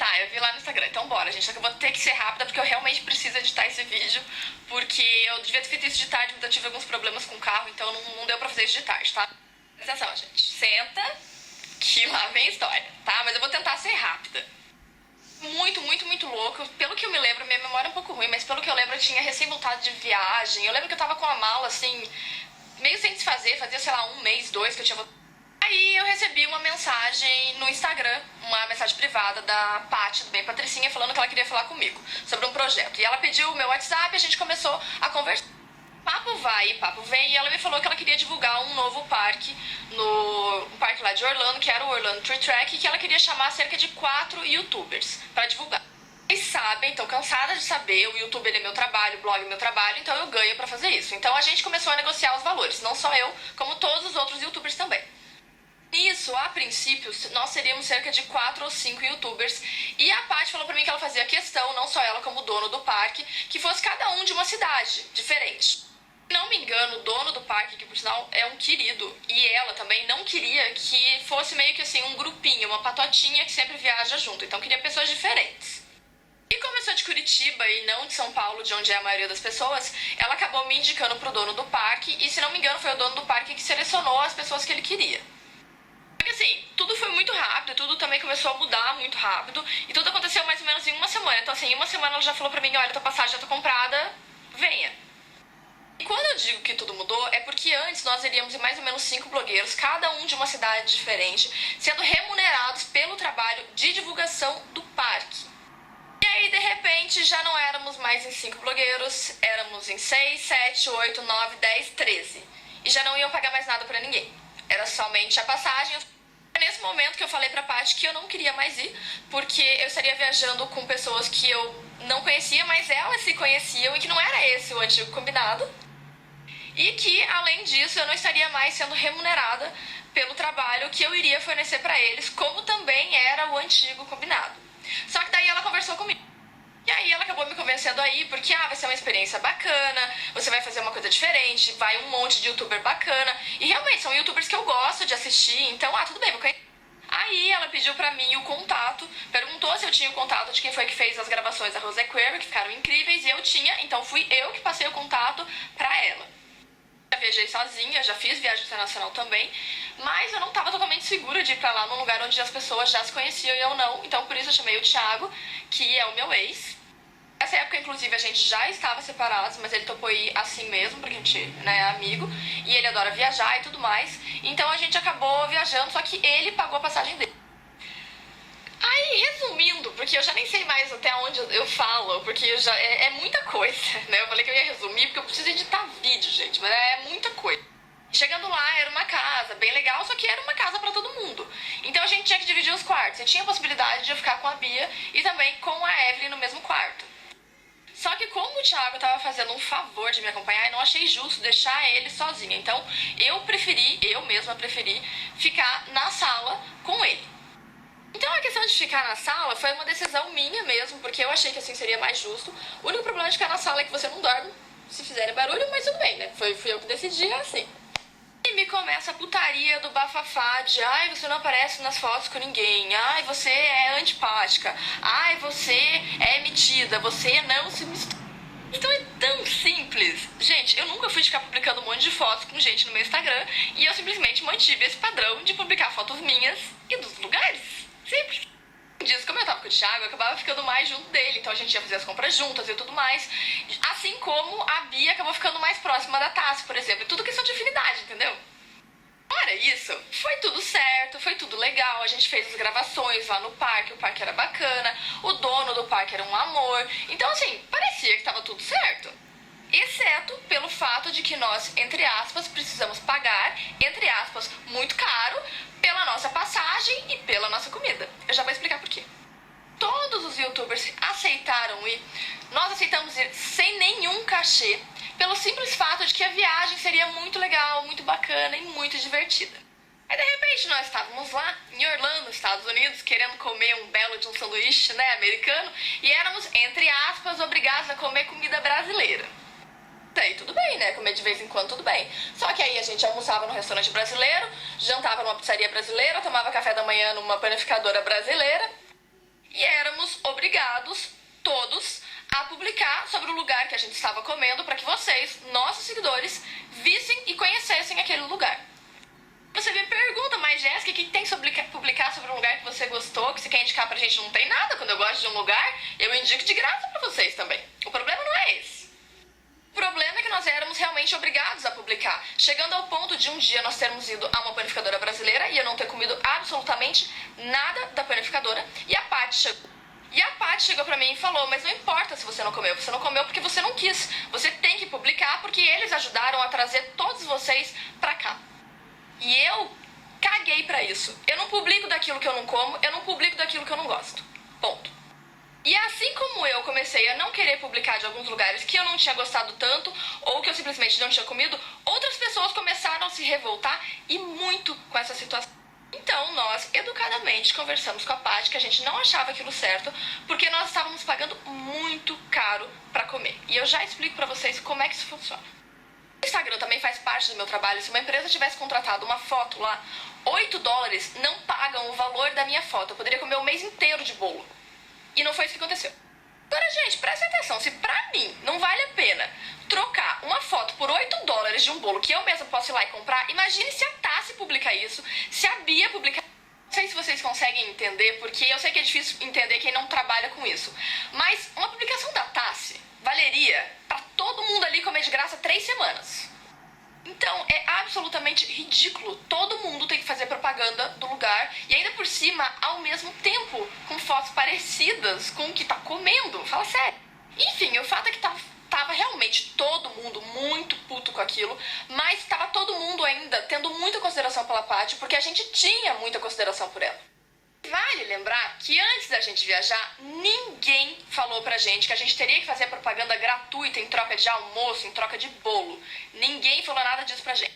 Tá, eu vi lá no Instagram. Então bora, gente. Só que eu vou ter que ser rápida porque eu realmente preciso editar esse vídeo. Porque eu devia ter feito isso de tarde, mas eu tive alguns problemas com o carro, então não deu pra fazer isso de tarde, tá? Presta atenção, gente. Senta, que lá vem a história, tá? Mas eu vou tentar ser rápida. Muito louco. Pelo que eu me lembro, minha memória é um pouco ruim, mas pelo que eu lembro, eu tinha recém voltado de viagem. Eu lembro que eu tava com a mala, assim, meio sem desfazer, fazia, sei lá, um mês, dois que eu tinha voltado. Aí eu recebi uma mensagem no Instagram, uma mensagem privada da Paty, do Bem Patricinha, falando que ela queria falar comigo sobre um projeto. E ela pediu o meu WhatsApp e a gente começou a conversar. Papo vai, papo vem, e ela me falou que ela queria divulgar um novo parque, no parque lá de Orlando, que era o Orlando Tree Track, e que ela queria chamar cerca de 4 youtubers pra divulgar. Vocês sabem, estão cansadas de saber, o YouTube ele é meu trabalho, o blog é meu trabalho, então eu ganho pra fazer isso. Então a gente começou a negociar os valores, não só eu, como todos os outros youtubers também. Nisso, a princípio, nós seríamos cerca de 4 ou 5 youtubers, e a Paty falou pra mim que ela fazia questão, não só ela como o dono do parque, que fosse cada um de uma cidade diferente. Se não me engano, o dono do parque, que por sinal é um querido, e ela também não queria que fosse meio que assim um grupinho, uma patotinha que sempre viaja junto, então queria pessoas diferentes. E como eu sou de Curitiba e não de São Paulo, de onde é a maioria das pessoas, ela acabou me indicando pro dono do parque, e se não me engano foi o dono do parque que selecionou as pessoas que ele queria. Porque assim, tudo foi muito rápido, tudo também começou a mudar muito rápido, e tudo aconteceu mais ou menos em uma semana. Então assim, em uma semana ela já falou pra mim, olha, tua passagem já tá comprada, venha. E quando eu digo que tudo mudou, é porque antes nós iríamos em mais ou menos 5 blogueiros, cada um de uma cidade diferente, sendo remunerados pelo trabalho de divulgação do parque. E aí, de repente, já não éramos mais em 5 blogueiros, éramos em 6, 7, 8, 9, 10, 13. E já não iam pagar mais nada pra ninguém. Era somente a passagem. Nesse momento que eu falei pra Paty que eu não queria mais ir, porque eu estaria viajando com pessoas que eu não conhecia, mas elas se conheciam e que não era esse o antigo combinado. E que, além disso, eu não estaria mais sendo remunerada pelo trabalho que eu iria fornecer pra eles, como também era o antigo combinado. Só que daí ela conversou comigo. E aí ela acabou me convencendo aí, porque vai ser uma experiência bacana, você vai fazer uma coisa diferente, vai um monte de youtuber bacana. E realmente, são youtubers que eu gosto de assistir, então, tudo bem, vou conhecer. Aí ela pediu pra mim o contato, perguntou se eu tinha o contato de quem foi que fez as gravações da Rose Aquarium, que ficaram incríveis, e eu tinha, então fui eu que passei o contato pra ela. Já viajei sozinha, já fiz viagem internacional também, mas eu não estava totalmente segura de ir pra lá num lugar onde as pessoas já se conheciam e eu não, então por isso eu chamei o Thiago, que é o meu ex. Nessa época, inclusive, a gente já estava separados, mas ele topou ir assim mesmo, porque a gente, é amigo, e ele adora viajar e tudo mais, então a gente acabou viajando, só que ele pagou a passagem dele. Aí, resumindo, porque eu já nem sei mais até onde eu falo, porque é muita coisa, né? Eu falei que eu ia resumir porque eu preciso editar vídeo, gente, mas é muita coisa. Chegando lá, era uma casa bem legal, só que era uma casa pra todo mundo. Então a gente tinha que dividir os quartos. E tinha a possibilidade de eu ficar com a Bia e também com a Evelyn no mesmo quarto. Só que como o Thiago tava fazendo um favor de me acompanhar, eu não achei justo deixar ele sozinho. Então eu mesma preferi ficar na sala com ele. Então a questão de ficar na sala foi uma decisão minha mesmo, porque eu achei que assim seria mais justo. O único problema de ficar na sala é que você não dorme se fizerem barulho, mas tudo bem, né? Fui eu que decidi, é assim. E me começa a putaria do bafafá de você não aparece nas fotos com ninguém, você é antipática, você é metida, você não se mistura. Então é tão simples. Gente, eu nunca fui ficar publicando um monte de fotos com gente no meu Instagram e eu simplesmente mantive esse padrão de publicar fotos minhas e dos lugares. Simples. Dias, como eu tava com o Thiago, eu acabava ficando mais junto dele, então a gente ia fazer as compras juntas e tudo mais. Assim como a Bia acabou ficando mais próxima da Tassi, por exemplo. E tudo questão de afinidade, entendeu? Fora isso, foi tudo certo, foi tudo legal. A gente fez as gravações lá no parque, o parque era bacana, o dono do parque era um amor. Então, assim, parecia que tava tudo certo. Exceto pelo fato de que nós, entre aspas, precisamos pagar, entre aspas, muito caro, pela nossa passagem e pela nossa comida. Eu já vou explicar por quê. Todos os youtubers aceitaram ir, nós aceitamos ir sem nenhum cachê, pelo simples fato de que a viagem seria muito legal, muito bacana e muito divertida. Aí de repente nós estávamos lá, em Orlando, Estados Unidos, querendo comer um belo de um sanduíche, americano, e éramos, entre aspas, obrigados a comer comida brasileira. Aí tudo bem, né? Comer de vez em quando, tudo bem. Só que aí a gente almoçava num restaurante brasileiro, jantava numa pizzaria brasileira, tomava café da manhã numa panificadora brasileira. E éramos obrigados, todos, a publicar sobre o lugar que a gente estava comendo para que vocês, nossos seguidores, vissem e conhecessem aquele lugar. Você me pergunta, mas Jéssica, o que tem que publicar sobre um lugar que você gostou, que você quer indicar pra gente? Não tem nada. Quando eu gosto de um lugar, eu indico de graça pra vocês também. O problema não é esse. O problema é que nós éramos realmente obrigados a publicar, chegando ao ponto de um dia nós termos ido a uma panificadora brasileira e eu não ter comido absolutamente nada da panificadora, e a Paty chegou pra mim e falou, mas não importa se você não comeu porque você não quis, você tem que publicar porque eles ajudaram a trazer todos vocês pra cá. E eu caguei pra isso. Eu não publico daquilo que eu não como, eu não publico daquilo que eu não gosto. Ponto. E assim como eu comecei a não querer publicar de alguns lugares que eu não tinha gostado tanto, ou que eu simplesmente não tinha comido, outras pessoas começaram a se revoltar e muito com essa situação. Então nós, educadamente, conversamos com a Paty que a gente não achava aquilo certo, porque nós estávamos pagando muito caro pra comer. E eu já explico pra vocês como é que isso funciona. O Instagram também faz parte do meu trabalho. Se uma empresa tivesse contratado uma foto lá, $8 não pagam o valor da minha foto. Eu poderia comer o mês inteiro de bolo. E não foi isso que aconteceu. Agora, gente, presta atenção. Se pra mim não vale a pena trocar uma foto por $8 de um bolo que eu mesma posso ir lá e comprar, imagine se a Tassi publicar isso, se a Bia publicar. Não sei se vocês conseguem entender, porque eu sei que é difícil entender quem não trabalha com isso. Mas uma publicação da Tassi valeria pra todo mundo ali comer de graça 3 semanas. Então, é absolutamente ridículo. Todo mundo tem que fazer propaganda do lugar e ainda por cima, ao mesmo tempo, com fotos parecidas com o que tá comendo. Fala sério. Enfim, o fato é que tava realmente todo mundo muito puto com aquilo, mas tava todo mundo ainda tendo muita consideração pela Paty, porque a gente tinha muita consideração por ela. Vale lembrar que antes da gente viajar, ninguém falou pra gente que a gente teria que fazer propaganda gratuita em troca de almoço, em troca de bolo. Ninguém falou nada disso pra gente.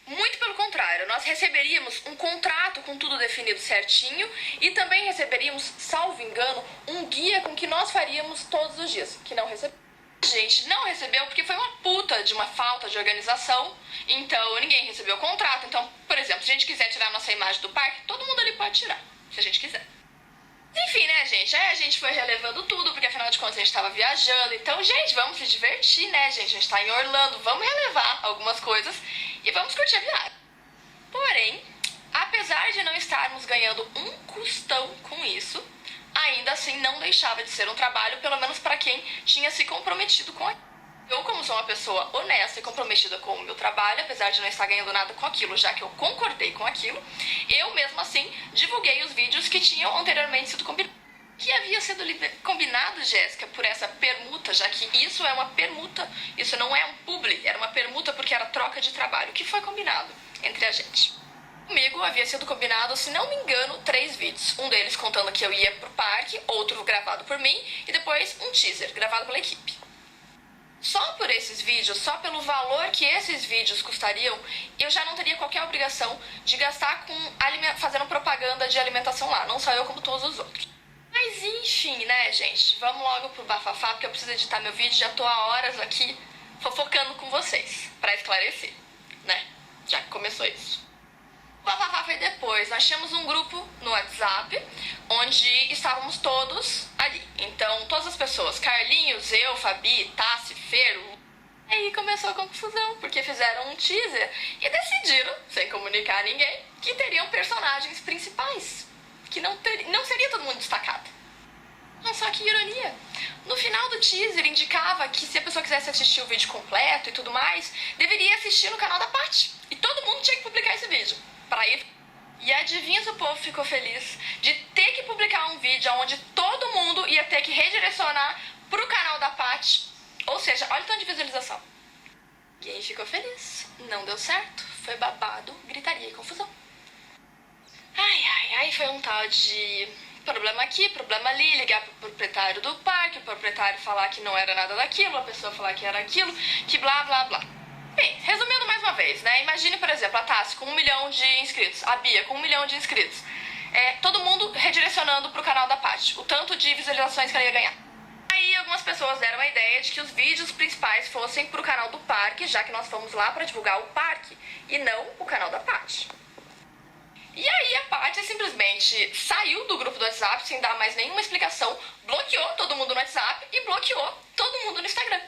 Muito pelo contrário, nós receberíamos um contrato com tudo definido certinho e também receberíamos, salvo engano, um guia com o que nós faríamos todos os dias, que não recebemos. A gente não recebeu porque foi uma puta de uma falta de organização, então ninguém recebeu o contrato. Então, por exemplo, se a gente quiser tirar a nossa imagem do parque, todo mundo ali pode tirar, se a gente quiser. Enfim, né, gente? Aí a gente foi relevando tudo, porque afinal de contas a gente tava viajando. Então, gente, vamos se divertir, né, gente? A gente tá em Orlando, vamos relevar algumas coisas e vamos curtir a viagem. Porém, apesar de não estarmos ganhando um custão com isso, ainda assim não deixava de ser um trabalho, pelo menos para quem tinha se comprometido com aquilo. Eu, como sou uma pessoa honesta e comprometida com o meu trabalho, apesar de não estar ganhando nada com aquilo, já que eu concordei com aquilo, eu mesmo assim divulguei os vídeos que tinham anteriormente sido combinados. Que havia sido combinado, Jéssica, por essa permuta, já que isso é uma permuta, isso não é um publi, era uma permuta porque era troca de trabalho, que foi combinado entre a gente. Comigo havia sido combinado, se não me engano, 3 vídeos. Um deles contando que eu ia pro parque, outro gravado por mim e depois um teaser gravado pela equipe. Só por esses vídeos, só pelo valor que esses vídeos custariam, eu já não teria qualquer obrigação de gastar fazendo propaganda de alimentação lá, não só eu como todos os outros. Mas enfim, né, gente, vamos logo pro bafafá, porque eu preciso editar meu vídeo, já tô há horas aqui fofocando com vocês, pra esclarecer, né, já que começou isso. O bafafá foi depois. Nós tínhamos um grupo no WhatsApp onde estávamos todos ali. Então, todas as pessoas, Carlinhos, eu, Fabi, Tassi, Fer. Aí começou a confusão, porque fizeram um teaser e decidiram, sem comunicar a ninguém, que teriam personagens principais. Que não seria todo mundo destacado. Mas só que ironia. No final do teaser indicava que se a pessoa quisesse assistir o vídeo completo e tudo mais, deveria assistir no canal da Paty. E todo mundo tinha que publicar esse vídeo. Pra ir. E adivinha se o povo ficou feliz de ter que publicar um vídeo onde todo mundo ia ter que redirecionar pro canal da Paty. Ou seja, olha o tanto de visualização. Ninguém ficou feliz. Não deu certo. Foi babado, gritaria e confusão. Ai, foi um tal de problema aqui, problema ali, ligar pro proprietário do parque, o proprietário falar que não era nada daquilo, a pessoa falar que era aquilo, que blá, blá, blá. Bem, resumindo mais uma vez, né? Imagine, por exemplo, a Tassi com 1 milhão de inscritos, a Bia com 1 milhão de inscritos. Todo mundo redirecionando pro canal da Paty, o tanto de visualizações que ela ia ganhar. Aí algumas pessoas deram a ideia de que os vídeos principais fossem pro canal do parque, já que nós fomos lá pra divulgar o parque, e não o canal da Paty. E aí a Paty simplesmente saiu do grupo do WhatsApp sem dar mais nenhuma explicação, bloqueou bloqueou todo mundo no WhatsApp e bloqueou todo mundo no Instagram.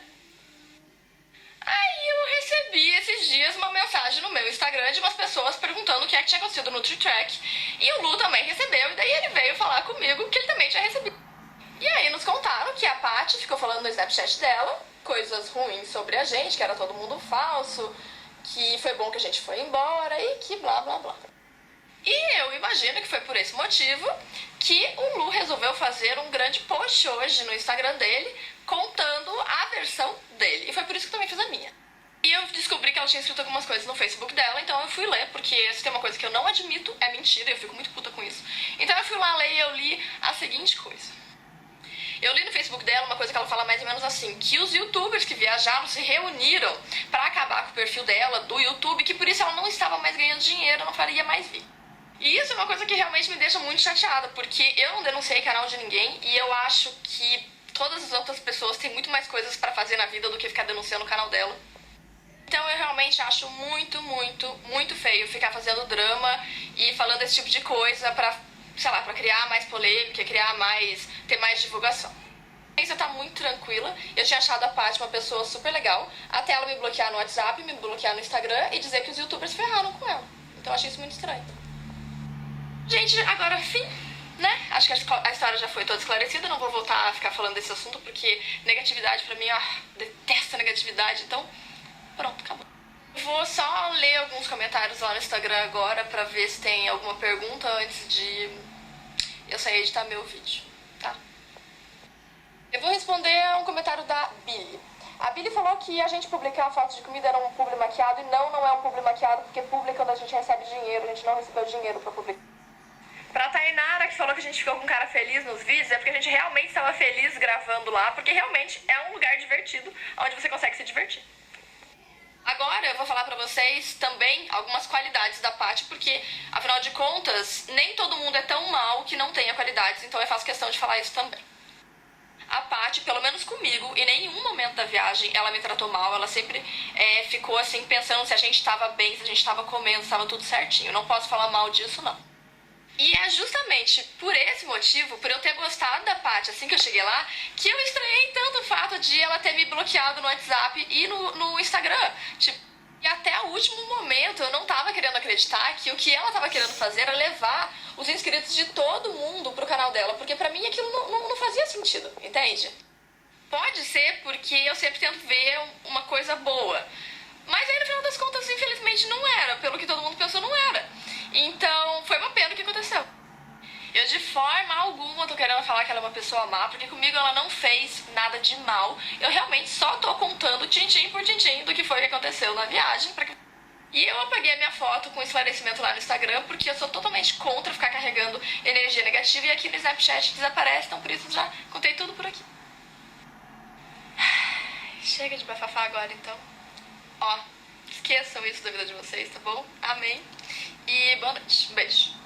Aí eu recebi esses dias uma mensagem no meu Instagram de umas pessoas perguntando o que é que tinha acontecido no NutriTrack. E o Lu também recebeu, e daí ele veio falar comigo que ele também tinha recebido. E aí nos contaram que a Paty ficou falando no Snapchat dela coisas ruins sobre a gente, que era todo mundo falso, que foi bom que a gente foi embora e que blá blá blá. E eu imagino que foi por esse motivo que o Lu resolveu fazer um grande post hoje no Instagram dele, contando a versão dele. E foi por isso que eu também fiz a minha. E eu descobri que ela tinha escrito algumas coisas no Facebook dela, então eu fui ler, porque se tem uma coisa que eu não admito, é mentira, eu fico muito puta com isso. Então eu fui lá ler e eu li a seguinte coisa. Eu li no Facebook dela uma coisa que ela fala mais ou menos assim, que os youtubers que viajaram se reuniram pra acabar com o perfil dela do YouTube, que por isso ela não estava mais ganhando dinheiro, não faria mais vídeo. E isso é uma coisa que realmente me deixa muito chateada, porque eu não denunciei canal de ninguém e eu acho que todas as outras pessoas têm muito mais coisas pra fazer na vida do que ficar denunciando o canal dela. Então eu realmente acho muito, muito, muito feio ficar fazendo drama e falando esse tipo de coisa pra, sei lá, pra criar mais polêmica, ter mais divulgação. A experiência tá muito tranquila. Eu tinha achado a Paty uma pessoa super legal, até ela me bloquear no WhatsApp, me bloquear no Instagram e dizer que os youtubers ferraram com ela. Então eu achei isso muito estranho. Gente, agora fim, né? Acho que a história já foi toda esclarecida, não vou voltar a ficar falando desse assunto, porque negatividade pra mim, detesto negatividade, então pronto, acabou. Vou só ler alguns comentários lá no Instagram agora pra ver se tem alguma pergunta antes de eu sair editar meu vídeo, tá? Eu vou responder a um comentário da Billy. A Billy falou que a gente publicar fotos de comida era um publi maquiado e não é um publi maquiado, porque publi é quando a gente recebe dinheiro, a gente não recebeu dinheiro pra publicar. Pra Tainara, que falou que a gente ficou com cara feliz nos vídeos, é porque a gente realmente estava feliz gravando lá, porque realmente é um lugar divertido, onde você consegue se divertir. Agora eu vou falar pra vocês também algumas qualidades da Paty, porque, afinal de contas, nem todo mundo é tão mal que não tenha qualidades, então eu faço questão de falar isso também. A Paty, pelo menos comigo, em nenhum momento da viagem ela me tratou mal, ela sempre ficou assim, pensando se a gente estava bem, se a gente estava comendo, se estava tudo certinho. Eu não posso falar mal disso, não. E é justamente por esse motivo, por eu ter gostado da Paty assim que eu cheguei lá, que eu estranhei tanto o fato de ela ter me bloqueado no WhatsApp e no Instagram. E até o último momento eu não tava querendo acreditar que o que ela tava querendo fazer era levar os inscritos de todo mundo pro canal dela, porque pra mim aquilo não fazia sentido, entende? Pode ser porque eu sempre tento ver uma coisa boa, mas aí no final das contas, infelizmente, não era, pelo que todo mundo pensou, não era. Então, foi uma pena o que aconteceu. Eu de forma alguma tô querendo falar que ela é uma pessoa má, porque comigo ela não fez nada de mal. Eu realmente só tô contando tintim por tintim do que foi que aconteceu na viagem. E eu apaguei a minha foto com esclarecimento lá no Instagram, porque eu sou totalmente contra ficar carregando energia negativa. E aqui no Snapchat desaparece, então por isso já contei tudo por aqui. Chega de bafafá agora, então. Ó, esqueçam isso da vida de vocês, tá bom? Amém. E boa noite. Um beijo.